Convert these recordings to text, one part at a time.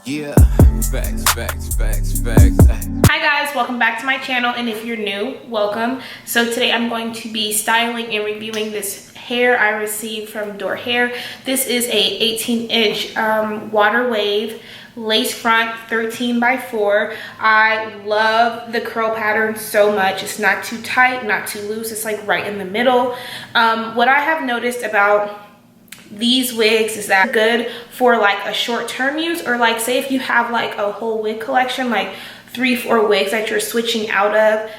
Yeah, facts. Hi guys, welcome back to my channel, and if you're new, welcome. So today I'm going to be styling and reviewing this hair I received from Dorhair. This is a 18-inch water wave lace front 13x4. I love the curl pattern so much. It's not too tight, not too loose. It's like right in the middle. What I have noticed about these wigs is that good for like a short-term use, or like say if you have like a whole wig collection, like 3-4 wigs that you're switching out of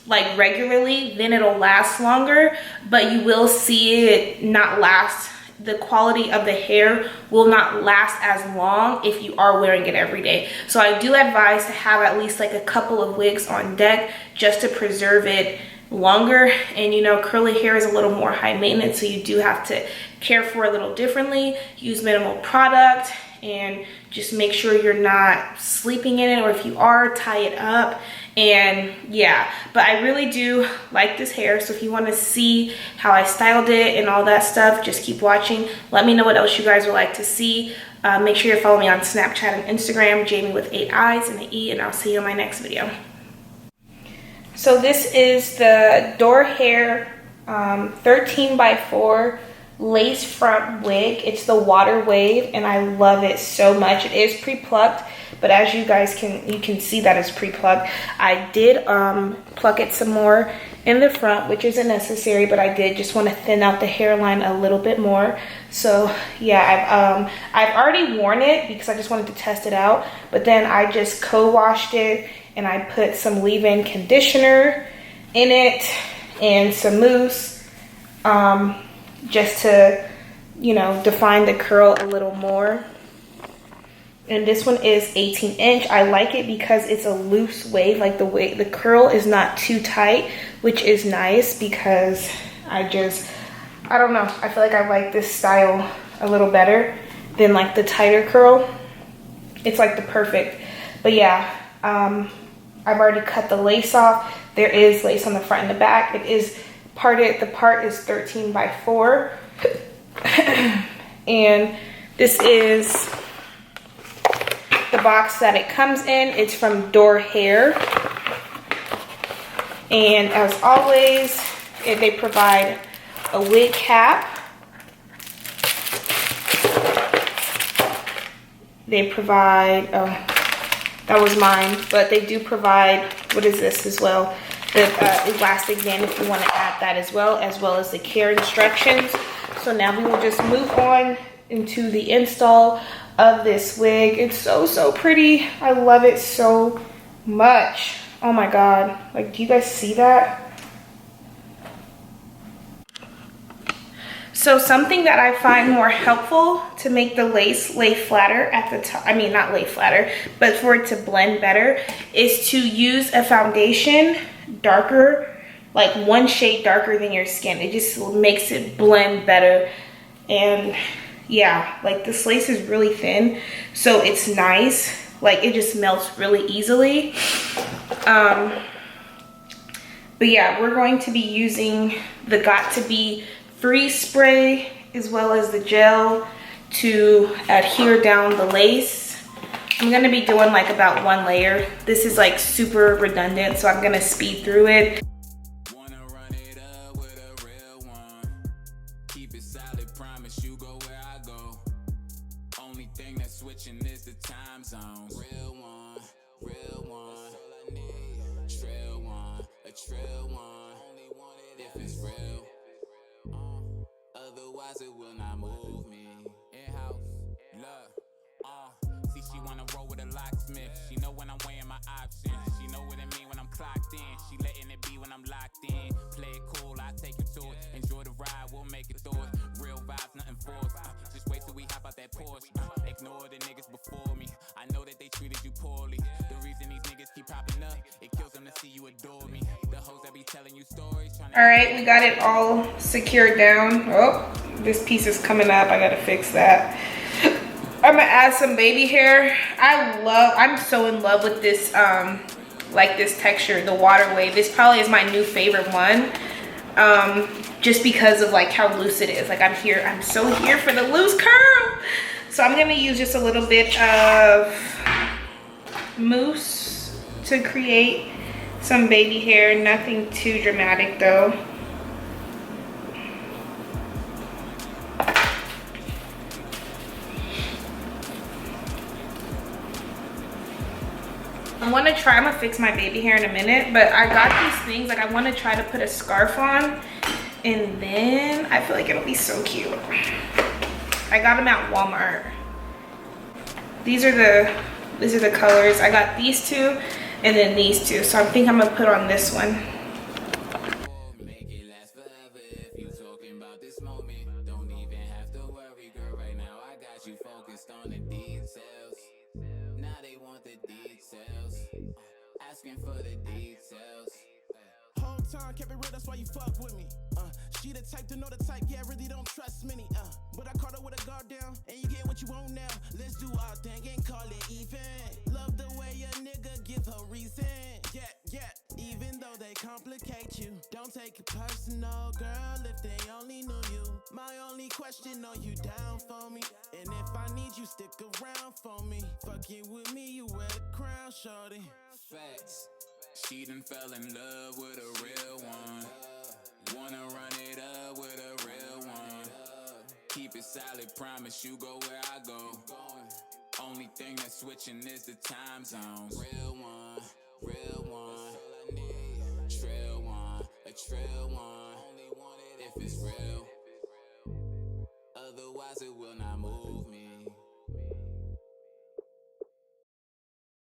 like regularly, then it'll last longer, but you will see it not last. The quality of the hair will not last as long if you are wearing it every day. So I do advise to have at least like a couple of wigs on deck just to preserve it longer. And you know, curly hair is a little more high maintenance, so you do have to care for it a little differently. Use minimal product and just make sure you're not sleeping in it, or if you are, tie it up. And yeah, but I really do like this hair. So if you want to see how I styled it and all that stuff, just keep watching. Let me know what else you guys would like to see. Make sure you follow me on Snapchat and Instagram, Jamie with 8 eyes and an E, and I'll see you in my next video. So this is the Dorhair 13x4 lace front wig. It's the water wave, and I love it so much. It is pre-plucked, but as you guys can see that it's pre-plucked. I did pluck it some more in the front, which isn't necessary, but I did just want to thin out the hairline a little bit more. So yeah, I've already worn it because I just wanted to test it out, but then I just co-washed it and I put some leave-in conditioner in it and some mousse, just to, you know, define the curl a little more. And this one is 18-inch. I like it because it's a loose wave, like the curl is not too tight, which is nice because I don't know, I feel like I like this style a little better than like the tighter curl. It's like the perfect, but yeah, I've already cut the lace off. There is lace on the front and the back. It is parted. The part is 13x4. And this is the box that it comes in. It's from Dorhair. And as always, they provide a wig cap. They provide, that was mine, but they do provide, what is this as well? The elastic band if you want to add that as well as the care instructions. So now we will just move on into the install of this wig. It's so pretty. I love it so much. Oh my god, like, do you guys see that? So something that I find more helpful to make the lace lay flatter at the top, I mean not lay flatter, but for it to blend better, is to use a foundation darker, like one shade darker than your skin. It just makes it blend better. And yeah, like this lace is really thin, so it's nice. Like it just melts really easily. But yeah, we're going to be using the Got To Be freeze spray as well as the gel to adhere down the lace. I'm gonna be doing like about 1 layer. This is like super redundant, so I'm gonna speed through it. Wanna run it up with a real one. Keep it solid, promise you go where I go. Only thing that's switching is the time zones. Real one, real one. That's all I need. Trail one, a trail one. Only want it if it's real. Otherwise it will not move me. In-house, look, see she wanna roll with a locksmith. She know when I'm weighing my options. She know what it mean when I'm clocked in. She letting it be when I'm locked in. Play it cool, I take you to it. Enjoy the ride, we'll make it through it. Real vibes, nothing forced. Just wait till we hop out that Porsche. Ignore the niggas before me. I know that they treated you poorly. The reason these niggas keep popping up, it kills them to see you adore me. The hoes that be telling you stories. All right, we got it all secured down. Oh, this piece is coming up. I gotta fix that. I'm gonna add some baby hair. I'm so in love with this, like this texture, the water wave. This probably is my new favorite one. Just because of like how loose it is. Like I'm so here for the loose curl. So I'm gonna use just a little bit of mousse to create some baby hair, nothing too dramatic though. I want to try, I'm gonna fix my baby hair in a minute, but I got these things, like I want to try to put a scarf on, and then I feel like it'll be so cute. I got them at Walmart. These are the colors. I got these two and then these two. So I think I'm gonna put on this one. Asking for the details. Whole time kept it real, that's why you fuck with me. She the type to know the type, yeah, really don't trust many. But I caught her with a guard down, and you get what you want now. Let's do our thing and call it even. Love the way a nigga give her reason. Yeah, even though they complicate you. Don't take it personal, girl, if they only knew you. My only question, are you down for me? And if I need you, stick around for me. Fucking with me, you wear the crown, shorty. Facts. She done fell in love with a real one. Wanna run it up with a real one. Keep it solid, promise you go where I go. Only thing that's switching is the time zones. Real one, real one. Trail one, a trail one. Only want it if it's real. Otherwise it will not move.